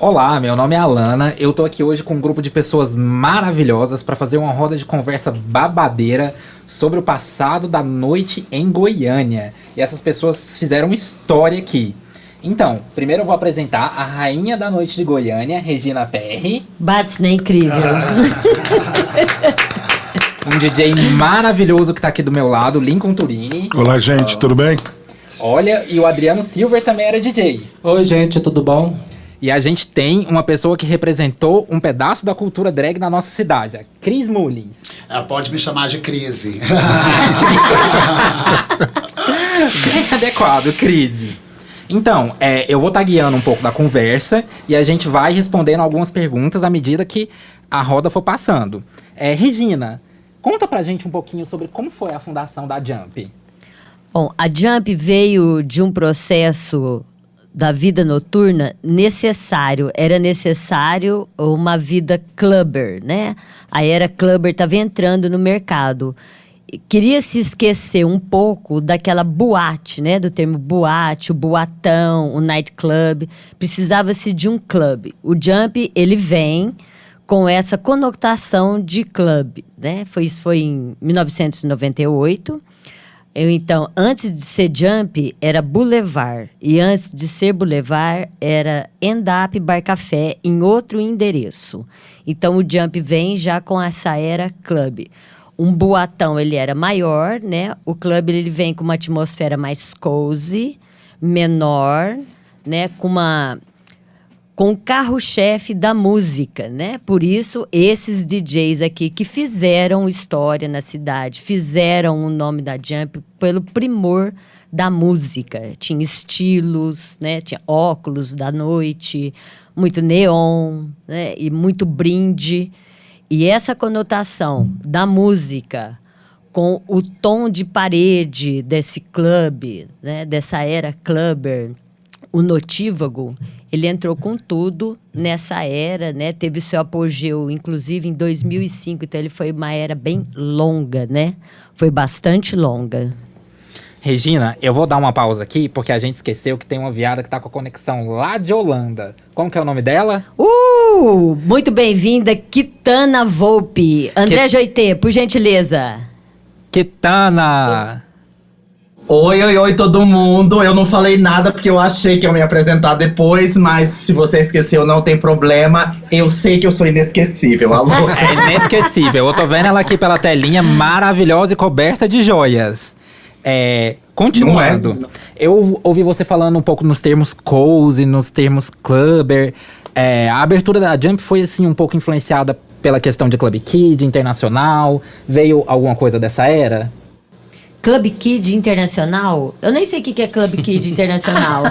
Olá, meu nome é Alana. Eu tô aqui hoje com um grupo de pessoas maravilhosas para fazer uma roda de conversa babadeira sobre o passado da noite em Goiânia. E essas pessoas fizeram história aqui. Então, primeiro eu vou apresentar a rainha da noite de Goiânia, Regina Perry. Bates, né? Incrível. Um DJ maravilhoso que tá aqui do meu lado, Lincoln Turini. Olá, gente, tudo bem? Olha, e o Adriano Silver também era DJ. Oi, gente, tudo bom? E a gente tem uma pessoa que representou um pedaço da cultura drag na nossa cidade, a Cris Mullins. Pode me chamar de Crise. Bem adequado, Crise. Então, eu vou estar guiando um pouco da conversa e a gente vai respondendo algumas perguntas à medida que a roda for passando. Regina, conta pra gente um pouquinho sobre como foi a fundação da Jump. Bom, a Jump veio de um processo da vida noturna necessário. Era necessário uma vida clubber, né? A era clubber estava entrando no mercado. Queria se esquecer um pouco daquela boate, né? Do termo boate, o boatão, o nightclub. Precisava-se de um clube. O Jump, ele vem com essa conotação de clube, né? Isso foi em 1998. Então, antes de ser Jump, era Boulevard. E antes de ser Boulevard, era End Up Bar Café, em outro endereço. Então, o Jump vem já com essa era club. Um boatão, ele era maior, né? O clube, ele vem com uma atmosfera mais cozy, menor, né? Com o carro-chefe da música, né? Por isso, esses DJs aqui que fizeram história na cidade, fizeram o nome da Jump pelo primor da música. Tinha estilos, né? Tinha óculos da noite, muito neon, né? E muito brinde. E essa conotação da música com o tom de parede desse clube, né? Dessa era clubber, o notívago, ele entrou com tudo nessa era, né? Teve seu apogeu, inclusive, em 2005. Então, ele foi uma era bem longa, né? Foi bastante longa. Regina, eu vou dar uma pausa aqui, porque a gente esqueceu que tem uma viada que tá com a conexão lá de Holanda. Como que é o nome dela? Muito bem-vinda, Kitana Volpe. André Joité, por gentileza. Kitana! Oi, todo mundo. Eu não falei nada porque eu achei que eu ia me apresentar depois, mas se você esqueceu, não tem problema. Eu sei que eu sou inesquecível, alô? É inesquecível. Eu tô vendo ela aqui pela telinha, maravilhosa e coberta de joias. Continuando. Não é? Eu ouvi você falando um pouco nos termos cozy, nos termos clubber. A abertura da Jump foi, assim, um pouco influenciada pela questão de Club Kid, internacional. Veio alguma coisa dessa era? Club Kid Internacional? Eu nem sei o que é Club Kid Internacional.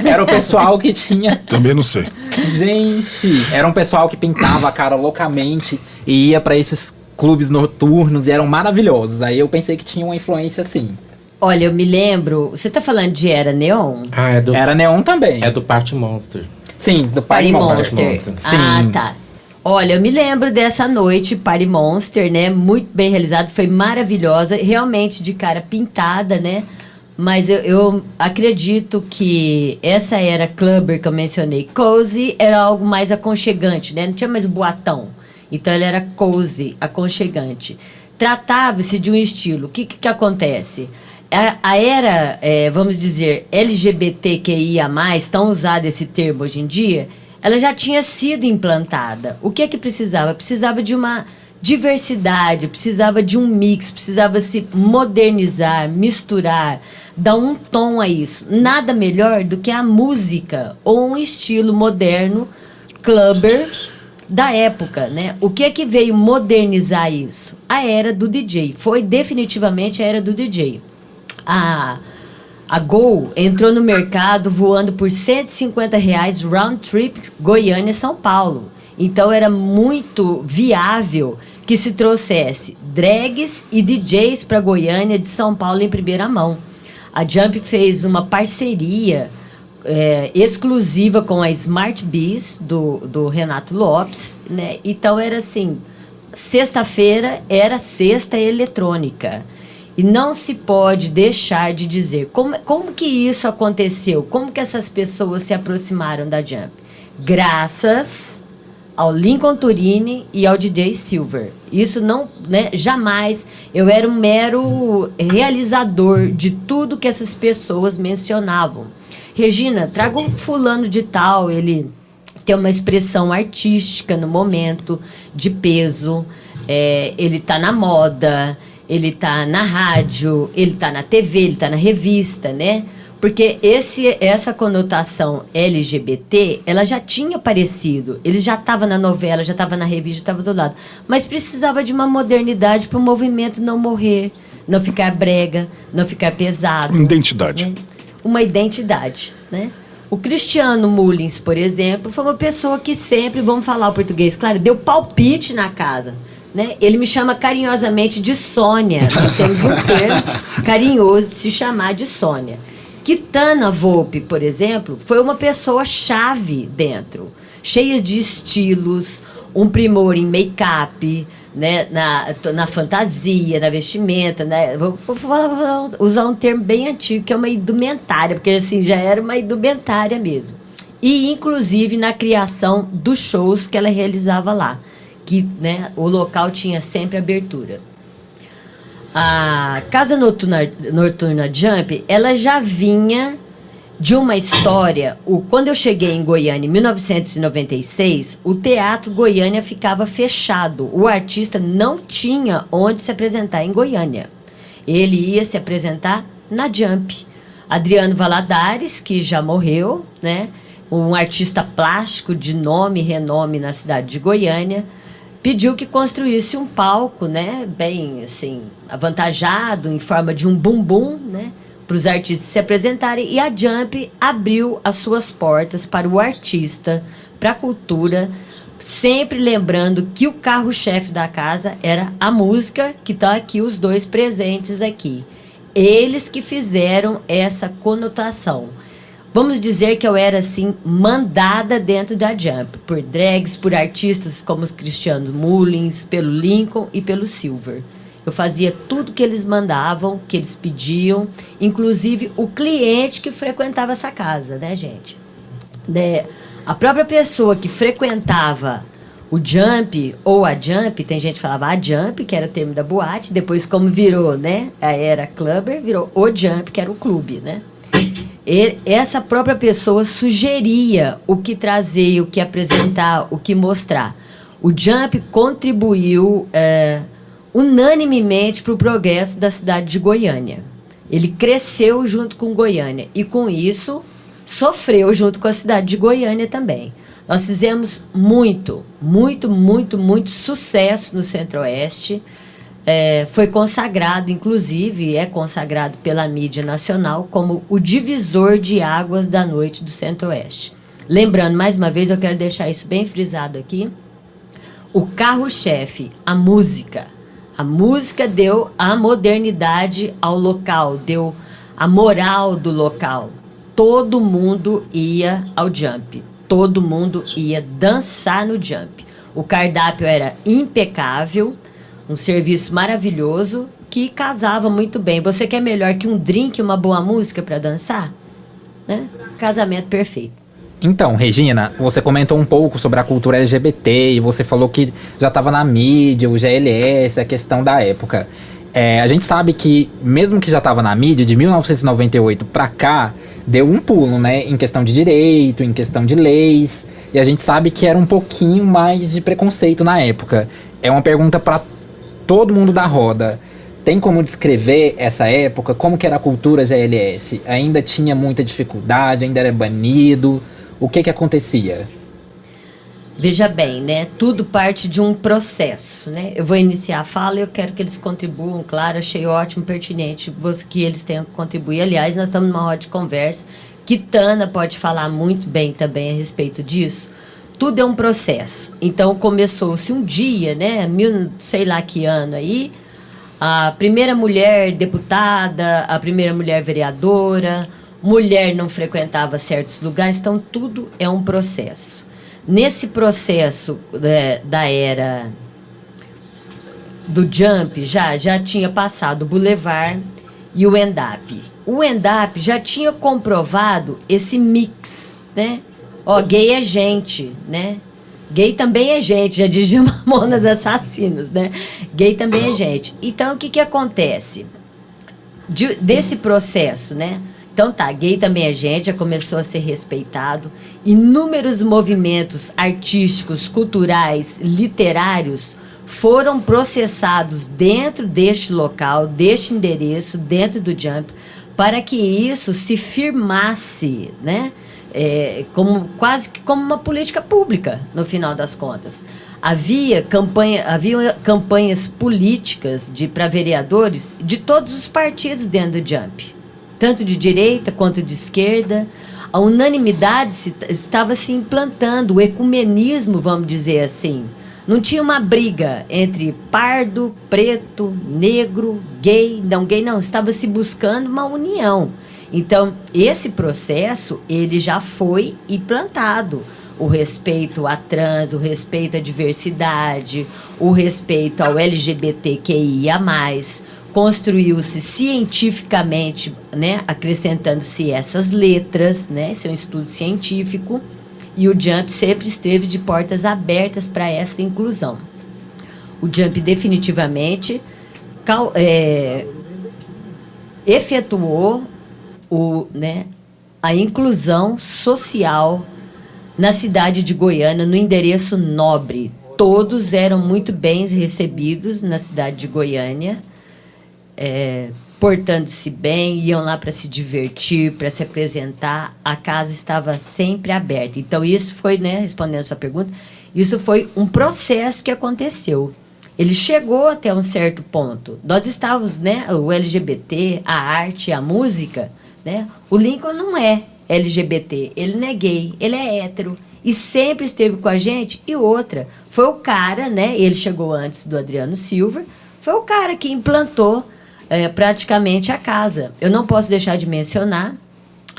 Era o pessoal que tinha... Também não sei. Gente, era um pessoal que pintava a cara loucamente e ia pra esses clubes noturnos e eram maravilhosos. Aí eu pensei que tinha uma influência assim. Olha, eu me lembro... Você tá falando de Era Neon? Era neon também. É do Party Monster. Sim, do Party Monster. Monster. Sim. Ah, tá. Olha, eu me lembro dessa noite, Party Monster, né? Muito bem realizado, foi maravilhosa. Realmente de cara pintada, né? Mas eu acredito que essa era clubber que eu mencionei, cozy, era algo mais aconchegante, né? Não tinha mais o boatão. Então, ele era cozy, aconchegante. Tratava-se de um estilo. O que acontece? A era, vamos dizer, LGBTQIA+, tão usado esse termo hoje em dia, ela já tinha sido implantada. O que precisava? Precisava de uma diversidade, precisava de um mix, precisava se modernizar, misturar, dar um tom a isso. Nada melhor do que a música ou um estilo moderno, clubber, da época, né? O que veio modernizar isso? A era do DJ. Foi definitivamente a era do DJ. A Gol entrou no mercado voando por R$150 round trip Goiânia-São Paulo. Então era muito viável que se trouxesse drags e DJs para Goiânia de São Paulo em primeira mão. A Jump fez uma parceria exclusiva com a Smart Bees do Renato Lopes, né? Então era assim, sexta-feira era sexta eletrônica. E não se pode deixar de dizer como que isso aconteceu, como que essas pessoas se aproximaram da Jump. graças ao Lincoln Turini e ao DJ Silver. Isso não, né, jamais. Eu era um mero realizador de tudo que essas pessoas mencionavam. Regina, traga um fulano de tal, ele tem uma expressão artística no momento, de peso, ele tá na moda, ele tá na rádio, ele tá na TV, ele tá na revista, né? Porque essa conotação LGBT, ela já tinha aparecido. Ele já estava na novela, já estava na revista, já estava do lado. Mas precisava de uma modernidade para o movimento não morrer, não ficar brega, não ficar pesado. Identidade. Né? Uma identidade, né? O Cristiano Mullins, por exemplo, foi uma pessoa que sempre, vamos falar o português, claro, deu palpite na casa. Né? Ele me chama carinhosamente de Sônia. Nós temos um termo carinhoso de se chamar de Sônia. Kitana Volpe, por exemplo, foi uma pessoa chave dentro, cheia de estilos, um primor em make-up, né, na fantasia, na vestimenta, né? Vou usar um termo bem antigo, que é uma indumentária, porque assim, já era uma indumentária mesmo. E, inclusive, na criação dos shows que ela realizava lá, que, né, o local tinha sempre abertura. A Casa Noturna Jump, ela já vinha de uma história. Quando eu cheguei em Goiânia em 1996, o Teatro Goiânia ficava fechado. O artista não tinha onde se apresentar em Goiânia. Ele ia se apresentar na Jump. Adriano Valadares, que já morreu, né? Um artista plástico de nome e renome na cidade de Goiânia, pediu que construísse um palco, né, bem assim, avantajado, em forma de um bumbum, né, para os artistas se apresentarem. E a Jump abriu as suas portas para o artista, para a cultura, sempre lembrando que o carro-chefe da casa era a música, que estão aqui os dois presentes aqui. Eles que fizeram essa conotação. Vamos dizer que eu era, assim, mandada dentro da Jump, por drags, por artistas como os Cristiano Mullins, pelo Lincoln e pelo Silver. Eu fazia tudo que eles mandavam, que eles pediam, inclusive o cliente que frequentava essa casa, né, gente? A própria pessoa que frequentava o Jump ou a Jump, tem gente que falava a Jump, que era o termo da boate, depois como virou, né, a era clubber, virou o Jump, que era o clube, né? Essa própria pessoa sugeria o que trazer, o que apresentar, o que mostrar. O Jump contribuiu unanimemente para o progresso da cidade de Goiânia. Ele cresceu junto com Goiânia e, com isso, sofreu junto com a cidade de Goiânia também. Nós fizemos muito sucesso no Centro-Oeste. Foi consagrado, inclusive, é consagrado pela mídia nacional como o divisor de águas da noite do Centro-Oeste. Lembrando, mais uma vez, eu quero deixar isso bem frisado aqui, o carro-chefe, a música. A música deu a modernidade ao local, deu a moral do local. Todo mundo ia ao Jump, todo mundo ia dançar no Jump. O cardápio era impecável, um serviço maravilhoso que casava muito bem. Você quer melhor que um drink e uma boa música para dançar? Né? Casamento perfeito. Então, Regina, você comentou um pouco sobre a cultura LGBT e você falou que já estava na mídia, o GLS, a questão da época. A gente sabe que, mesmo que já estava na mídia, de 1998 para cá, deu um pulo, né? Em questão de direito, em questão de leis. E a gente sabe que era um pouquinho mais de preconceito na época. É uma pergunta para todo mundo da roda. Tem como descrever essa época? Como que era a cultura GLS? Ainda tinha muita dificuldade? Ainda era banido? O que acontecia? Veja bem, né? Tudo parte de um processo, né? Eu vou iniciar a fala e eu quero que eles contribuam, claro, achei ótimo, pertinente que eles tenham que contribuir. Aliás, nós estamos numa roda de conversa. Kitana pode falar muito bem também a respeito disso. Tudo é um processo. Então, começou-se um dia, né? Sei lá que ano aí, a primeira mulher deputada, a primeira mulher vereadora, mulher não frequentava certos lugares, então tudo é um processo. Nesse processo da era do Jump, já tinha passado o Boulevard e o ENDAP. O ENDAP já tinha comprovado esse mix, né? Ó, gay é gente, né? Gay também é gente, já dizia Mamonas Assassinos, né? Gay também é gente. Então, o que acontece? Desse processo, né? Então tá, gay também é gente, já começou a ser respeitado. Inúmeros movimentos artísticos, culturais, literários foram processados dentro deste local, deste endereço, dentro do Jump, para que isso se firmasse, né? Quase que como uma política pública, no final das contas. Havia campanhas políticas para vereadores de todos os partidos dentro do Jump, tanto de direita quanto de esquerda. A unanimidade estava se implantando, o ecumenismo, vamos dizer assim. Não tinha uma briga entre pardo, preto, negro, gay não, estava se buscando uma união. Então, esse processo, ele já foi implantado. O respeito à trans, o respeito à diversidade, o respeito ao LGBTQIA+, construiu-se cientificamente, né, acrescentando-se essas letras, né, esse é um estudo científico, e o Jump sempre esteve de portas abertas para essa inclusão. O Jump definitivamente efetuou a inclusão social na cidade de Goiânia, no endereço nobre. Todos eram muito bem recebidos na cidade de Goiânia, portando-se bem, iam lá para se divertir, para se apresentar. A casa estava sempre aberta. Então, isso foi, né, respondendo a sua pergunta, isso foi um processo que aconteceu. Ele chegou até um certo ponto. Nós estávamos, né, o LGBT, a arte, a música, né? O Lincoln não é LGBT, ele não é gay, ele é hétero. E sempre esteve com a gente. E outra, foi o cara, né? Ele chegou antes do Adriano Silver, foi o cara que implantou praticamente a casa. Eu não posso deixar de mencionar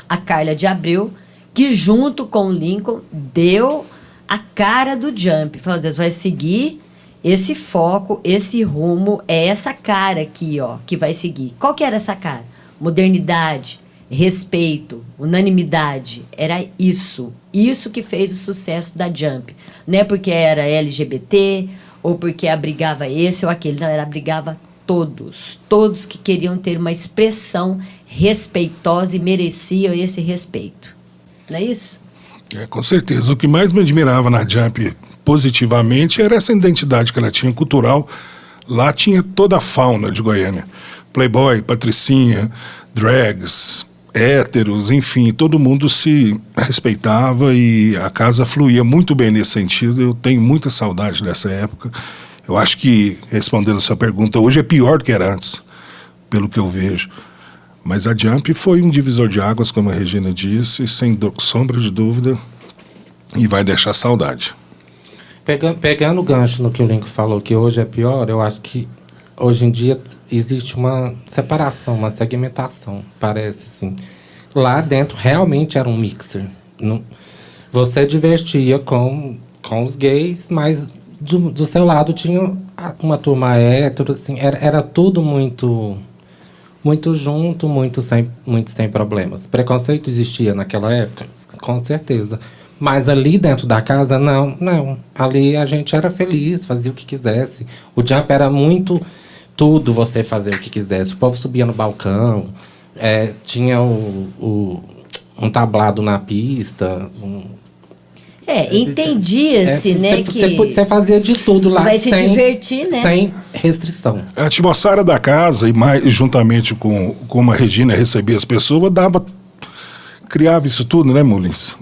a Carla de Abreu, que junto com o Lincoln deu a cara do Jump. Falou, Deus, vai seguir esse foco, esse rumo, é essa cara aqui, ó, que vai seguir. Qual que era essa cara? Modernidade, respeito, unanimidade. Era isso que fez o sucesso da Jump. Não é porque era LGBT ou porque abrigava esse ou aquele, não, ela abrigava todos que queriam ter uma expressão respeitosa e mereciam esse respeito. Não é isso? Com certeza. O que mais me admirava na Jump positivamente era essa identidade que ela tinha cultural. Lá tinha toda a fauna de Goiânia. Playboy, patricinha, drags, héteros, enfim, todo mundo se respeitava e a casa fluía muito bem nesse sentido. Eu tenho muita saudade dessa época. Eu acho que, respondendo a sua pergunta, hoje é pior do que era antes, pelo que eu vejo. Mas a Jump foi um divisor de águas, como a Regina disse, sem sombra de dúvida, e vai deixar saudade. Pegando o gancho no que o Lincoln falou, que hoje é pior, eu acho que hoje em dia existe uma separação, uma segmentação, parece assim. Lá dentro realmente era um mixer. Você divertia com os gays, mas do seu lado tinha uma turma hétero, assim, era tudo muito junto, muito sem problemas. Preconceito existia naquela época? Com certeza. Mas ali dentro da casa, não. Ali a gente era feliz, fazia o que quisesse. O Jump era muito tudo, você fazer o que quisesse. O povo subia no balcão, tinha um tablado na pista. Entendia-se, né? Você fazia de tudo lá, vai se divertir, né? Sem restrição. A atmosfera da casa, e mais juntamente com como a Regina recebia as pessoas, criava isso tudo, né, Mullins?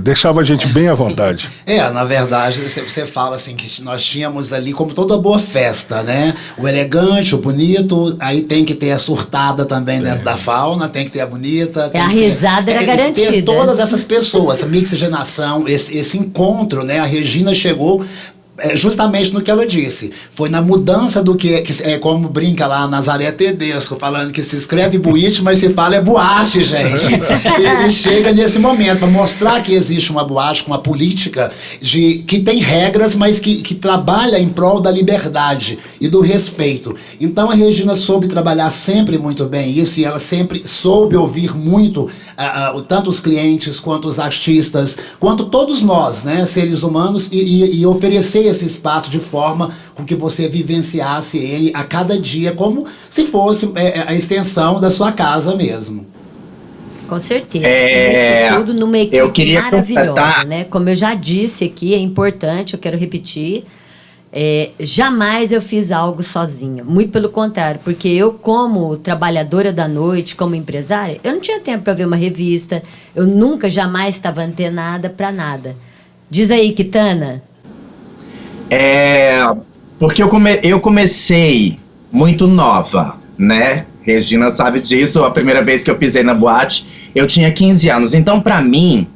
Deixava a gente bem à vontade. Na verdade, você fala assim que nós tínhamos ali, como toda boa festa, né? O elegante, o bonito, aí tem que ter a surtada também dentro da fauna, tem que ter a bonita. A risada era garantida. Ter todas essas pessoas, essa mixigenação, esse encontro, né? A Regina chegou justamente no que ela disse. Foi na mudança do que como brinca lá Nazaré Tedesco, falando que se escreve boate, mas se fala boate, gente. Ele chega nesse momento para mostrar que existe uma boate com uma política que tem regras, mas que trabalha em prol da liberdade e do respeito. Então a Regina soube trabalhar sempre muito bem isso, e ela sempre soube ouvir muito tanto os clientes, quanto os artistas, quanto todos nós, né, seres humanos, e oferecer esse espaço de forma com que você vivenciasse ele a cada dia, como se fosse a extensão da sua casa mesmo. Com certeza. Isso tudo numa equipe maravilhosa, né? Como eu já disse aqui, é importante, eu quero repetir. Jamais eu fiz algo sozinha. Muito pelo contrário, porque eu, como trabalhadora da noite, como empresária, eu não tinha tempo para ver uma revista, eu nunca, jamais estava antenada para nada. Diz aí, Kitana. Porque eu comecei muito nova, né? Regina sabe disso, a primeira vez que eu pisei na boate, eu tinha 15 anos. Então, para mim,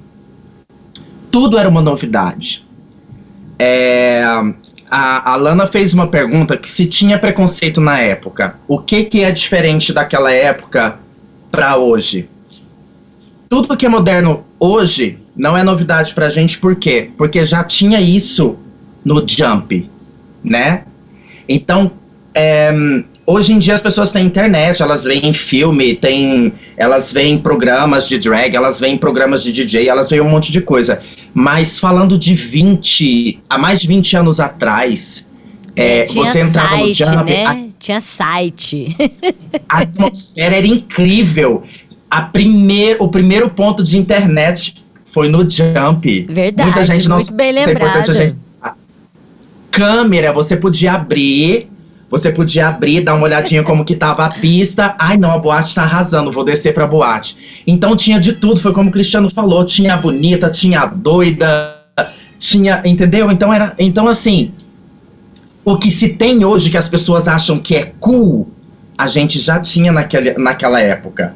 tudo era uma novidade. A Lana fez uma pergunta que se tinha preconceito na época. O que é diferente daquela época para hoje? Tudo que é moderno hoje não é novidade pra gente, por quê? Porque já tinha isso no Jump, né? Então, hoje em dia as pessoas têm internet, elas veem filme, elas veem programas de drag, elas veem programas de DJ, elas veem um monte de coisa. Mas falando de há mais de 20 anos atrás, tinha você entrava site, no Jump, né? Tinha site. A atmosfera era incrível. O primeiro ponto de internet foi no Jump. Verdade, muita gente não muito bem sabe, lembrada. Câmera, você podia abrir, dar uma olhadinha como que tava a pista. Ai, não, a boate tá arrasando, vou descer pra boate. Então tinha de tudo, foi como o Cristiano falou, tinha a bonita, tinha a doida, entendeu? Então assim, o que se tem hoje que as pessoas acham que é cool, a gente já tinha naquela época.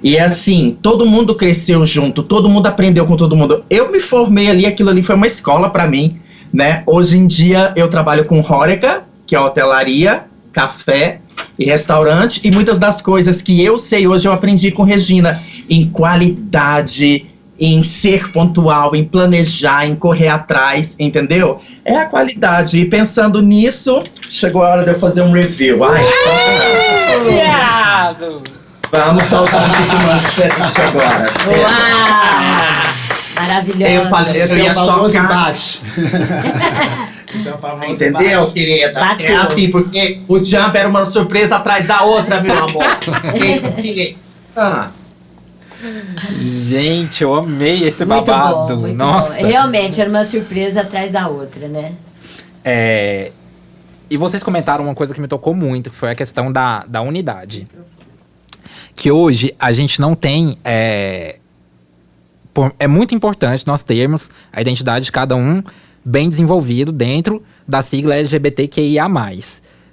E assim, todo mundo cresceu junto, todo mundo aprendeu com todo mundo. Eu me formei ali, aquilo ali foi uma escola pra mim, né? Hoje em dia eu trabalho com Horeca, que é hotelaria, café e restaurante, e muitas das coisas que eu sei hoje eu aprendi com Regina, em qualidade, em ser pontual, em planejar, em correr atrás, entendeu? É a qualidade. E pensando nisso, chegou a hora de eu fazer um review. Ai, Viado! vamos soltar um pouco manchete agora. Uau! Maravilhosa. Eu ia chocar. Bate. Esse é o famoso Entendeu, bate. querida? Bateu. É assim, porque o Jump era uma surpresa atrás da outra, meu amor. Gente, eu amei esse Muito babado. bom, muito Nossa. bom. Realmente, era uma surpresa atrás da outra, né? E vocês comentaram uma coisa que me tocou muito, que foi a questão da unidade. Que hoje a gente não tem... É muito importante nós termos a identidade de cada um bem desenvolvido dentro da sigla LGBTQIA+.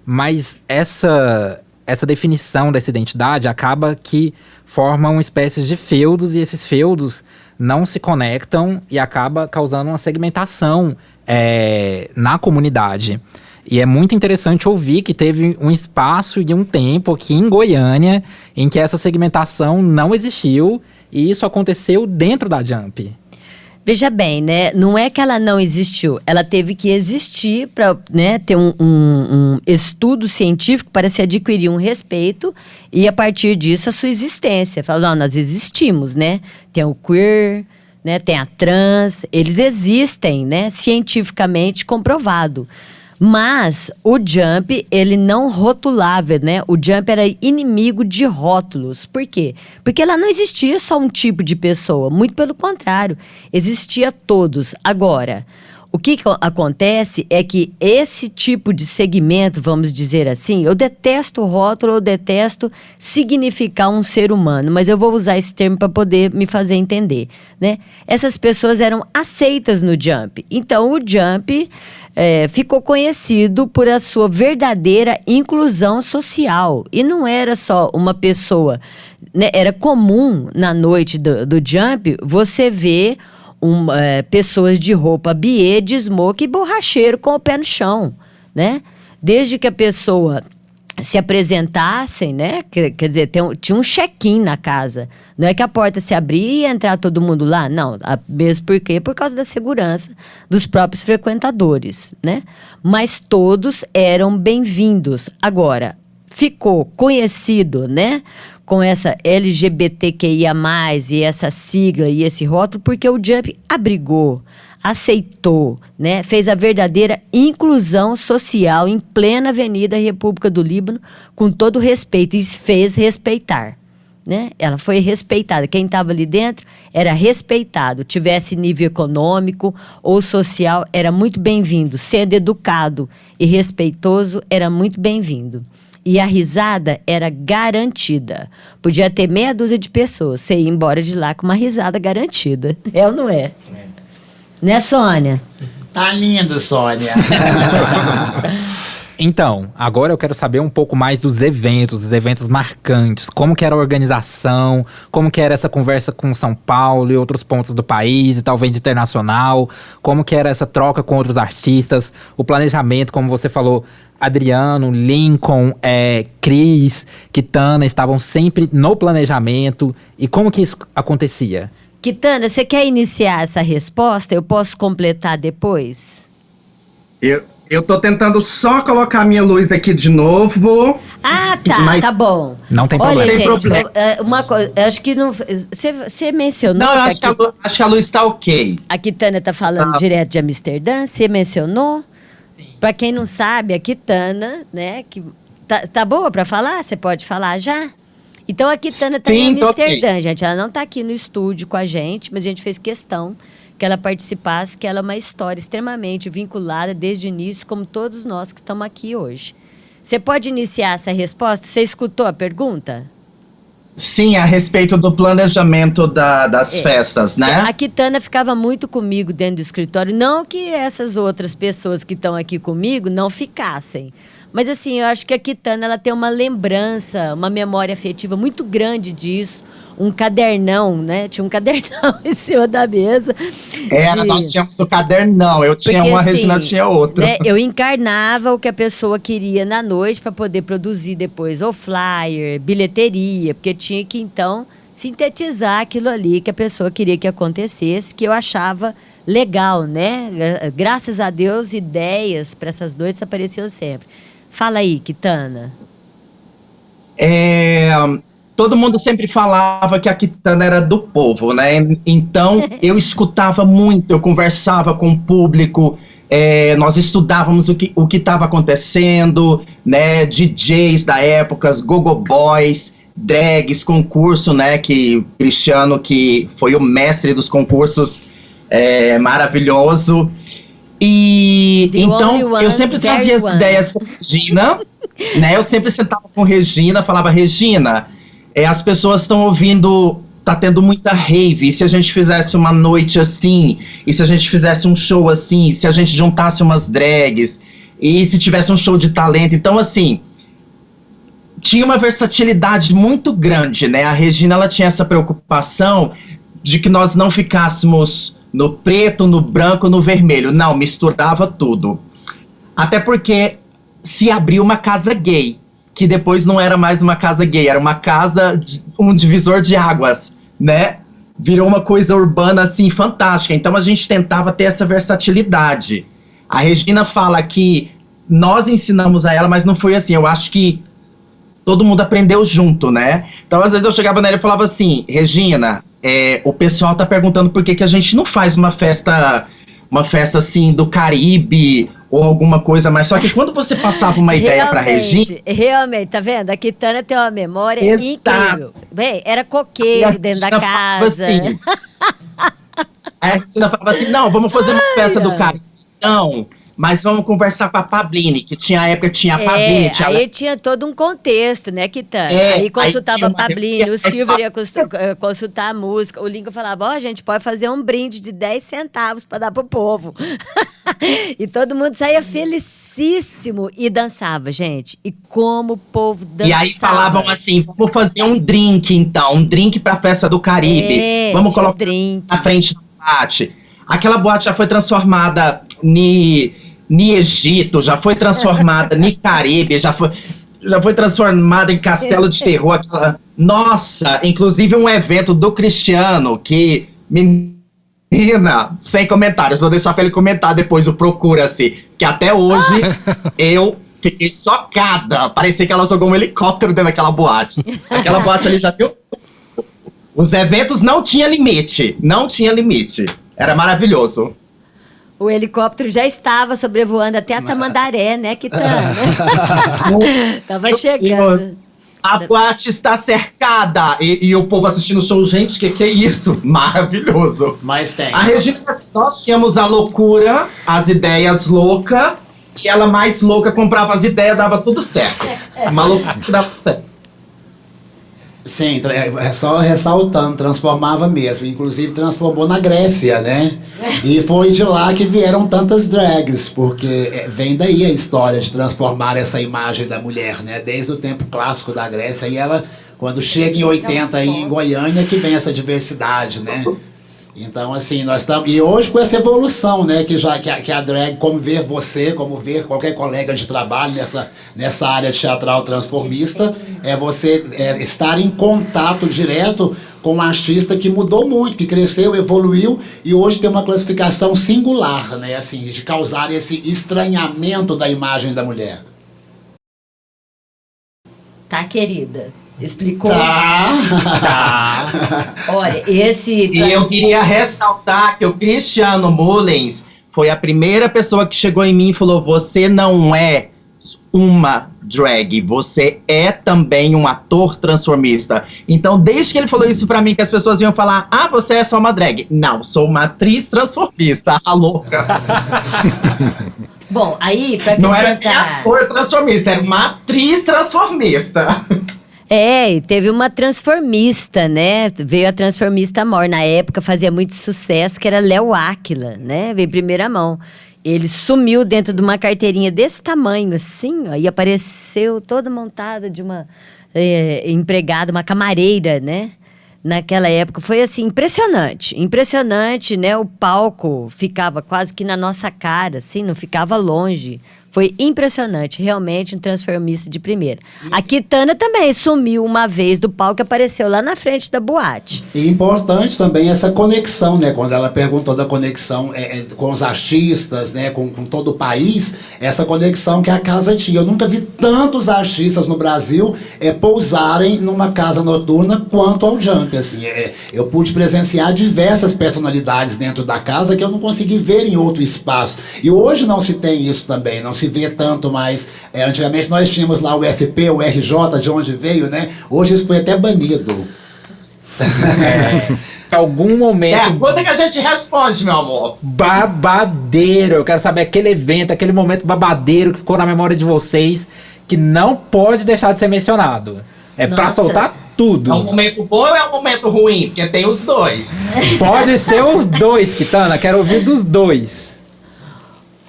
Mas essa definição dessa identidade acaba que forma uma espécie de feudos, e esses feudos não se conectam e acaba causando uma segmentação na comunidade. E é muito interessante ouvir que teve um espaço e um tempo aqui em Goiânia em que essa segmentação não existiu, e isso aconteceu dentro da Jump. Veja bem, né? Não é que ela não existiu, ela teve que existir para, né, ter um estudo científico para se adquirir um respeito e, a partir disso, a sua existência. Fala, não, nós existimos, né? Tem o queer, né? Tem a trans, eles existem, né? Cientificamente comprovado. Mas o Jump, ele não rotulava, né? O Jump era inimigo de rótulos. Por quê? Porque lá não existia só um tipo de pessoa. Muito pelo contrário, existia todos. Agora, o que acontece é que esse tipo de segmento, vamos dizer assim, eu detesto o rótulo, eu detesto significar um ser humano, mas eu vou usar esse termo para poder me fazer entender, né? Essas pessoas eram aceitas no Jump. Então, o Jump ficou conhecido por a sua verdadeira inclusão social. E não era só uma pessoa, né? Era comum na noite do Jump você ver pessoas de roupa biê, de smoke e borracheiro com o pé no chão, né? Desde que a pessoa se apresentassem, né? Quer dizer, tinha um check-in na casa. Não é que a porta se abria e ia entrar todo mundo lá. Não, mesmo porque por causa da segurança dos próprios frequentadores, né? Mas todos eram bem-vindos. Agora, ficou conhecido, né? Com essa LGBTQIA+, e essa sigla e esse rótulo, porque o Jump abrigou, aceitou, né? Fez a verdadeira inclusão social em plena Avenida República do Líbano, com todo respeito, e fez respeitar. Né? Ela foi respeitada. Quem estava ali dentro era respeitado. Tivesse nível econômico ou social, era muito bem-vindo. Sendo educado e respeitoso, era muito bem-vindo. E a risada era garantida. Podia ter meia dúzia de pessoas. Você ia embora de lá com uma risada garantida. É ou não é? Né, Sônia? Tá lindo, Sônia. Então, agora eu quero saber um pouco mais dos eventos marcantes. Como que era a organização, como que era essa conversa com São Paulo e outros pontos do país, e talvez internacional. Como que era essa troca com outros artistas, o planejamento, como você falou, Adriano, Lincoln, Cris, Kitana estavam sempre no planejamento. E como que isso acontecia? Kitana, você quer iniciar essa resposta? Eu posso completar depois? Eu tô tentando só colocar a minha luz aqui de novo. Ah, tá, mas tá bom. Não tem Olha, problema. gente, uma coisa, acho que não. Você mencionou. Não, eu acho que a luz tá ok. A Kitana tá falando direto de Amsterdã, você mencionou? Sim. Pra quem não sabe, a Kitana, né, que tá boa pra falar? Você pode falar já? Então a Kitana tá em Amsterdã, okay. Gente. Ela não tá aqui no estúdio com a gente, mas a gente fez questão que ela participasse, que ela é uma história extremamente vinculada desde o início, como todos nós que estamos aqui hoje. Você pode iniciar essa resposta? Você escutou a pergunta? Sim, a respeito do planejamento das festas, né? A Kitana ficava muito comigo dentro do escritório, não que essas outras pessoas que estão aqui comigo não ficassem. Mas assim, eu acho que a Kitana ela tem uma lembrança, uma memória afetiva muito grande disso. Um cadernão, né? Tinha um cadernão em cima da mesa. Nós tínhamos o cadernão. Eu tinha uma, a Regina tinha outra. Né, eu encarnava o que a pessoa queria na noite para poder produzir depois o flyer, bilheteria, porque tinha que, então, sintetizar aquilo ali que a pessoa queria que acontecesse, que eu achava legal, né? Graças a Deus, ideias para essas noites apareciam sempre. Fala aí, Kitana. Todo mundo sempre falava que a Kitana era do povo, né? Então, eu escutava muito, eu conversava com o público, nós estudávamos o que estava acontecendo, né? DJs da época, Gogo Boys, drags, concurso, né? Que Cristiano, que foi o mestre dos concursos, maravilhoso. E então, eu sempre trazia as ideias para Regina, né? Eu sempre sentava com Regina, falava, Regina, as pessoas estão ouvindo, tá tendo muita rave, e se a gente fizesse uma noite assim, e se a gente fizesse um show assim, se a gente juntasse umas drags, e se tivesse um show de talento. Então, assim, tinha uma versatilidade muito grande, né? A Regina, ela tinha essa preocupação de que nós não ficássemos no preto, no branco, no vermelho. Não, misturava tudo. Até porque se abriu uma casa gay, que depois não era mais uma casa gay, era uma casa, um divisor de águas, né? Virou uma coisa urbana, assim, fantástica. Então a gente tentava ter essa versatilidade. A Regina fala que nós ensinamos a ela, mas não foi assim. Eu acho que todo mundo aprendeu junto, né? Então às vezes eu chegava nela e falava assim, Regina, o pessoal tá perguntando por que a gente não faz uma festa assim do Caribe ou alguma coisa mais. Só que quando você passava uma ideia pra Regina... Realmente, tá vendo? A Kitana tem uma memória incrível. Bem, era coqueiro dentro da casa. Assim, a Regina falava assim, não, vamos fazer uma festa do Caribe. Não, mas vamos conversar com a Pablini, que tinha a época que tinha a Pablini. Aí tinha todo um contexto, né, Kitana? Aí consultava a Pablini, o Silvio ia consultar a música, o Lincoln falava, a gente pode fazer um brinde de 10 centavos para dar pro povo. E todo mundo saía felicíssimo e dançava, gente. E como o povo dançava. E aí falavam assim, vamos fazer um drink então, um drink pra festa do Caribe. Vamos colocar na frente do boate. Aquela boate já foi transformada em Egito, já foi transformada em Caribe, já foi transformada em Castelo de Terror. Nossa, inclusive um evento do Cristiano que... Menina, sem comentários, vou deixar pra ele comentar depois o Procura-se, que até hoje eu Fiquei chocada. Parecia que ela jogou um helicóptero dentro daquela boate. Aquela boate ali já viu. Os eventos não tinha limite. Não tinha limite. Era maravilhoso. O helicóptero já estava sobrevoando até a Tamandaré, né, Kitana? Tava chegando. A boate está cercada. E o povo assistindo o show. Gente, que é isso? Maravilhoso. Mas tem. A Regina, nós tínhamos a loucura, as ideias loucas. E ela mais louca comprava as ideias, dava tudo certo. Uma loucura que dava certo. Sim, só ressaltando, transformava mesmo. Inclusive transformou na Grécia, né? E foi de lá que vieram tantas drags, porque vem daí a história de transformar essa imagem da mulher, né? Desde o tempo clássico da Grécia. E ela, quando chega em 80 aí em Goiânia, que vem essa diversidade, né? Então, assim, nós estamos. E hoje com essa evolução, né? Que a drag, como ver você, como ver qualquer colega de trabalho nessa área teatral transformista, é você estar em contato direto com um artista que mudou muito, que cresceu, evoluiu e hoje tem uma classificação singular, né? Assim, de causar esse estranhamento da imagem da mulher. Tá, querida? Explicou? Tá. Olha, esse... E eu queria ressaltar que o Cristiano Mullins foi a primeira pessoa que chegou em mim e falou: você não é uma drag, você é também um ator transformista. Então, desde que ele falou isso pra mim, que as pessoas iam falar: ah, você é só uma drag. Não, sou uma atriz transformista, a louca. Bom, aí, pra Não era nem acrescentar... ator transformista, era uma atriz transformista. E teve uma transformista, né? Veio a transformista Amor. Na época fazia muito sucesso, que era Léo Áquila, né? Veio em primeira mão. Ele sumiu dentro de uma carteirinha desse tamanho, assim, ó, e apareceu toda montada de uma empregada, uma camareira, né? Naquela época foi assim, impressionante, né? O palco ficava quase que na nossa cara, assim, não ficava longe. Foi impressionante, realmente um transformista de primeira. A Kitana também sumiu uma vez do palco e apareceu lá na frente da boate. E importante também essa conexão, né? Quando ela perguntou da conexão com os artistas, né? Com todo o país, essa conexão que a casa tinha. Eu nunca vi tantos artistas no Brasil pousarem numa casa noturna quanto ao Jump, assim. Eu pude presenciar diversas personalidades dentro da casa que eu não consegui ver em outro espaço. E hoje não se tem isso também, não se vê tanto mais. Antigamente nós tínhamos lá o SP, o RJ, de onde veio, né? Hoje isso foi até banido. Algum momento Quando é que a gente responde, meu amor? babadeiro. Eu quero saber aquele evento, aquele momento babadeiro que ficou na memória de vocês, que não pode deixar de ser mencionado. É pra Nossa. soltar tudo. É um momento bom ou é um momento ruim? Porque tem os dois. Pode ser os dois, Kitana. Quero ouvir dos dois.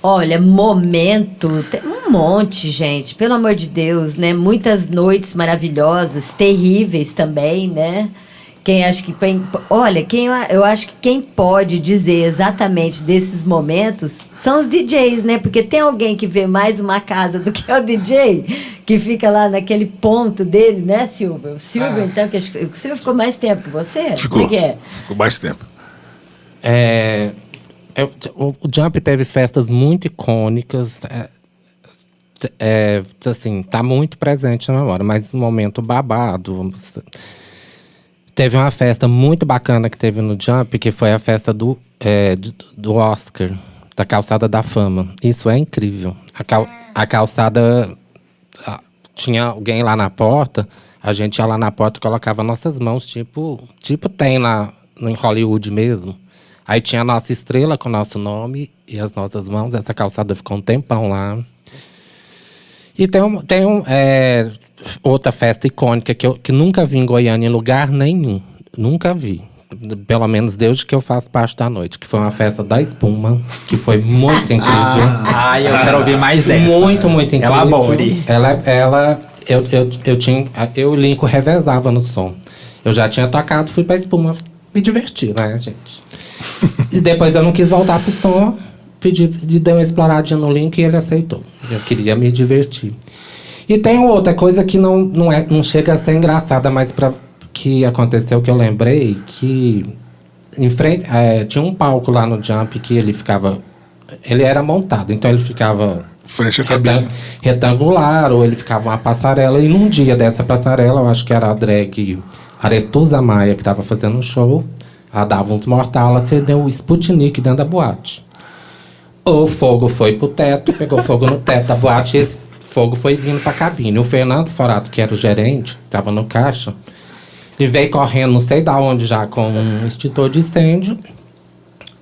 Olha, momento, tem um monte, gente, pelo amor de Deus, né? Muitas noites maravilhosas, terríveis também, né? Eu acho que quem pode dizer exatamente desses momentos são os DJs, né? Porque tem alguém que vê mais uma casa do que o DJ, que fica lá naquele ponto dele, né, Silvio? O Silvio, então, o Silvio ficou mais tempo que você? Ficou. Como é que é? Ficou mais tempo. O Jump teve festas muito icônicas. Assim, tá muito presente na memória, mas um momento babado. Teve uma festa muito bacana que teve no Jump, que foi a festa do Oscar, da Calçada da Fama. Isso é incrível. A calçada... Tinha alguém lá na porta, a gente ia lá na porta e colocava nossas mãos, tipo tem lá em Hollywood mesmo. Aí tinha a nossa estrela com o nosso nome e as nossas mãos. Essa calçada ficou um tempão lá. E tem outra festa icônica que nunca vi em Goiânia em lugar nenhum. Nunca vi. Pelo menos desde que eu faço parte da noite. Que foi uma festa da Espuma, que foi muito incrível. Eu quero ouvir mais dessa. Muito, muito incrível. Elabore. Eu e o Lincoln revezava no som. Eu já tinha tocado, fui pra Espuma me divertir, né, gente? E depois eu não quis voltar pro som, dei uma exploradinha no Link e ele aceitou. Eu queria me divertir. E tem outra coisa que não chega a ser engraçada, mas que aconteceu, que eu lembrei, que em frente, tinha um palco lá no Jump que ele era montado, então ele ficava Frente à cabine. retangular, ou ele ficava uma passarela. E num dia dessa passarela, eu acho que era a drag Aretusa Maia, que estava fazendo um show. Ela dava uns mortal, ela acendeu o Sputnik dentro da boate. O fogo foi pro teto, pegou fogo no teto da boate, e esse fogo foi vindo pra cabine. O Fernando Forato, que era o gerente, que estava no caixa, ele veio correndo, não sei da onde já, com um extintor de incêndio.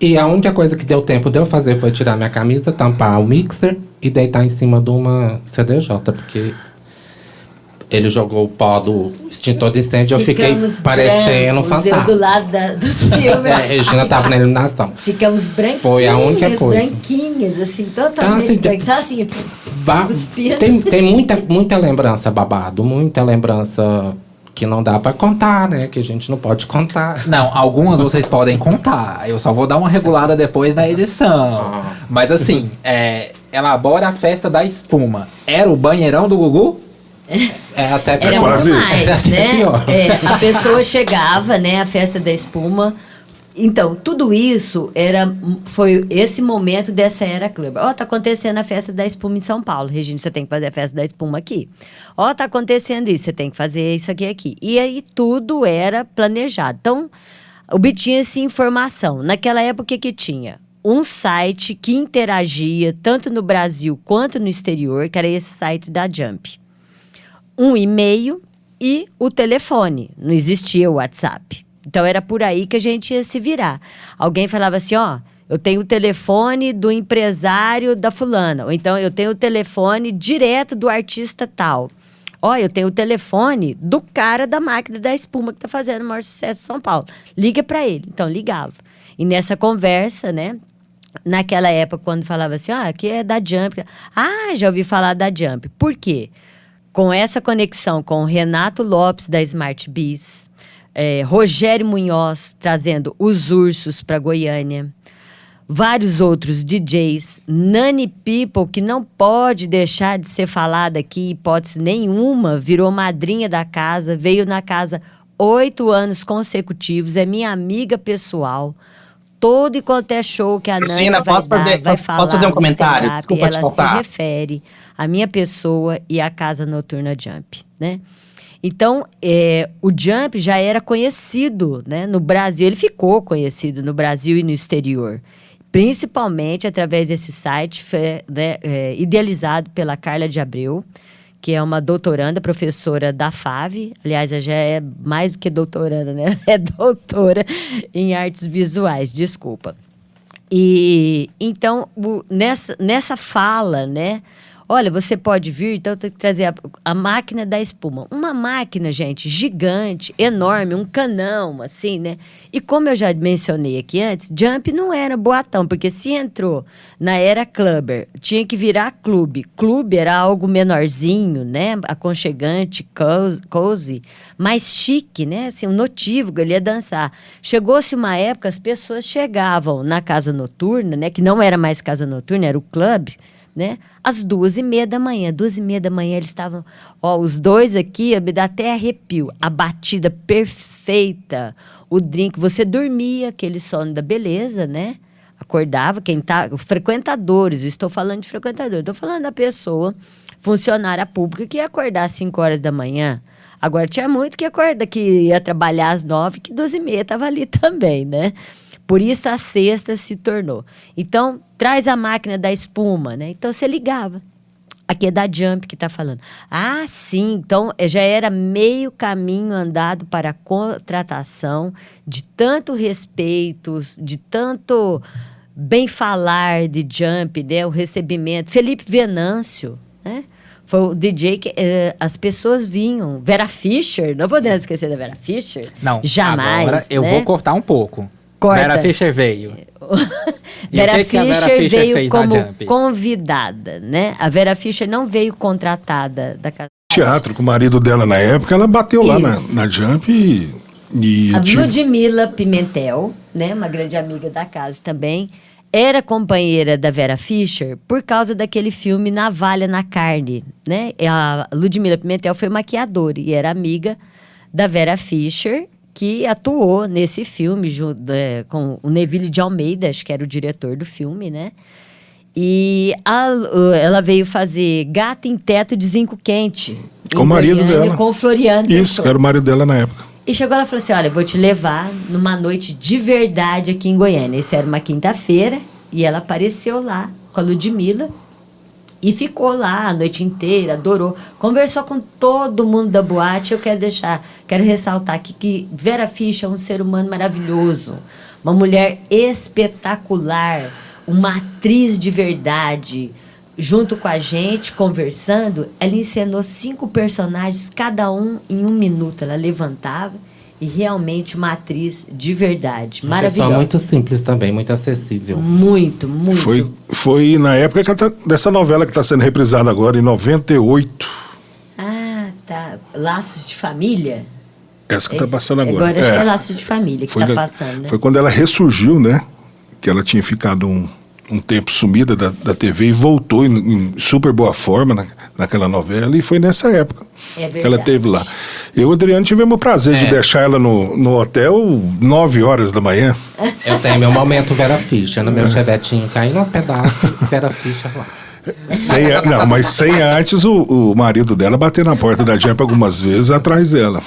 E a única coisa que deu tempo de eu fazer foi tirar minha camisa, tampar o mixer e deitar em cima de uma CDJ, porque ele jogou o pó do extintor de incêndio, eu fiquei parecendo fantasma. Eu do lado do filme. A Regina tava na iluminação. Ficamos branquinhas, Foi a única coisa. branquinhas, assim, Então, totalmente assim, branquinhas. Assim, tem muita lembrança babado, muita lembrança que não dá pra contar, né? Que a gente não pode contar. Não, algumas vocês podem contar. Eu só vou dar uma regulada depois na edição. Mas assim, elabora a festa da espuma. Era o banheirão do Gugu? Até era quase muito isso. mais, né? A pessoa chegava, né? A festa da espuma. Então, tudo isso foi esse momento dessa era club. Tá acontecendo a festa da espuma em São Paulo. Regina, você tem que fazer a festa da espuma aqui. Tá acontecendo isso, você tem que fazer isso aqui. E aí tudo era planejado. Então, obtinha-se informação. Naquela época que tinha um site que interagia tanto no Brasil quanto no exterior, que era esse site da Jump. Um e-mail e o telefone. Não existia o WhatsApp. Então, era por aí que a gente ia se virar. Alguém falava assim, eu tenho o telefone do empresário da fulana. Ou então, eu tenho o telefone direto do artista tal. Eu tenho o telefone do cara da máquina da espuma que está fazendo o maior sucesso em São Paulo. Liga para ele. Então, ligava. E nessa conversa, né? Naquela época, quando falava assim, aqui é da Jump. Já ouvi falar da Jump. Por quê? Com essa conexão com o Renato Lopes, da Smart Biz, Rogério Munhoz trazendo os Ursos para Goiânia, vários outros DJs, Nani People, que não pode deixar de ser falada aqui, hipótese nenhuma, virou madrinha da casa, veio na casa 8 anos consecutivos, é minha amiga pessoal. Todo e qualquer show que a Nani vai falar, posso fazer um comentário? Desculpa te ela cortar. se refere à minha pessoa e à Casa Noturna Jump, né? Então, o Jump já era conhecido, né, no Brasil. Ele ficou conhecido no Brasil e no exterior. Principalmente através desse site idealizado pela Carla de Abreu, que é uma doutoranda, professora da FAV. Aliás, ela já é mais do que doutoranda, né? É doutora em artes visuais, desculpa. E então, nessa fala, né? Olha, você pode vir, então tem que trazer a máquina da espuma. Uma máquina, gente, gigante, enorme, um canão, assim, né? E como eu já mencionei aqui antes, Jump não era boatão, porque se entrou na era clubber, tinha que virar clube. Clube era algo menorzinho, né? Aconchegante, cozy, mais chique, né? Assim, um notívago, ele ia dançar. Chegou-se uma época, as pessoas chegavam na casa noturna, né? Que não era mais casa noturna, era o clube, né? Às 2h30 da manhã. 2h30 da manhã eles estavam... os dois aqui, me dá até arrepio. A batida perfeita. O drink, você dormia, aquele sono da beleza, né? Acordava, frequentadores, eu estou falando de frequentadores. Estou falando da pessoa, funcionária pública, que ia acordar às 5 horas da manhã. Agora, tinha muito que ia trabalhar às 9, que 2h30 estava ali também, né? Por isso a sexta se tornou. Então, traz a máquina da espuma, né? Então, você ligava. Aqui é da Jump que está falando. Sim. Então, já era meio caminho andado para a contratação de tanto respeito, de tanto bem falar de Jump, né? O recebimento. Felipe Venâncio, né? Foi o DJ que as pessoas vinham. Vera Fischer, não podemos esquecer da Vera Fischer. Não, jamais. Agora eu né? vou cortar um pouco. Corta. Vera Fischer veio. Vera Fischer veio como Jump? convidada, né? A Vera Fischer não veio contratada da casa. Teatro com o marido dela na época, ela bateu lá na Jump e a Ludmila Pimentel, né? Uma grande amiga da casa também, era companheira da Vera Fischer por causa daquele filme Navalha na Carne, né? A Ludmila Pimentel foi maquiadora e era amiga da Vera Fischer, que atuou nesse filme com o Neville de Almeida, acho que era o diretor do filme, né? E ela veio fazer Gata em Teto de Zinco Quente. Com o marido Goiânia, dela. Com o Floriano. Isso, Pessoa. era o marido dela na época. E chegou ela e falou assim: olha, vou te levar numa noite de verdade aqui em Goiânia. Isso era uma quinta-feira e ela apareceu lá com a Ludmilla e ficou lá a noite inteira, adorou. Conversou com todo mundo da boate. Eu quero ressaltar aqui que Vera Fischer é um ser humano maravilhoso, uma mulher espetacular, uma atriz de verdade. Junto com a gente, conversando, ela encenou 5 personagens, cada um em 1 minuto. Ela levantava e realmente uma atriz de verdade. Maravilhosa. Pessoa muito simples também, muito acessível. Muito, muito. Foi na época dessa novela que está sendo reprisada agora, em 98. Ah, tá. Laços de Família? Essa que está passando agora. Agora acho que é Laços de Família que está passando, né? Foi quando ela ressurgiu, né? Que ela tinha ficado um tempo sumida da TV e voltou em super boa forma naquela novela, e foi nessa época que ela teve lá. Eu e o Adriano tivemos o prazer de deixar ela no hotel 9 horas da manhã. Eu tenho meu momento Vera Fischer, no meu chevetinho caindo aos pedaços, Vera Fischer lá. Mas sem antes o marido dela bater na porta da Jump algumas vezes atrás dela.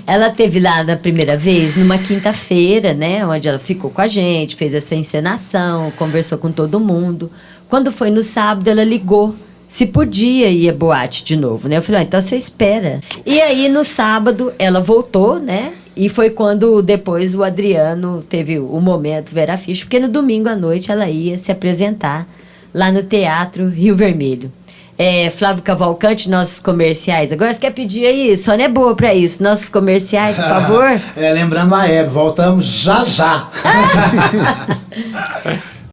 Ela teve lá na primeira vez numa quinta-feira, né, onde ela ficou com a gente, fez essa encenação, conversou com todo mundo. Quando foi no sábado, ela ligou se podia ir à boate de novo, né? Eu falei, então você espera. E aí no sábado ela voltou, né? E foi quando depois o Adriano teve o momento Vera Fischer, porque no domingo à noite ela ia se apresentar lá no Teatro Rio Vermelho. Flávio Cavalcante, nossos comerciais. Agora você quer pedir aí? Sônia é boa pra isso. Nossos comerciais, por favor. Lembrando a Hebe, voltamos já já.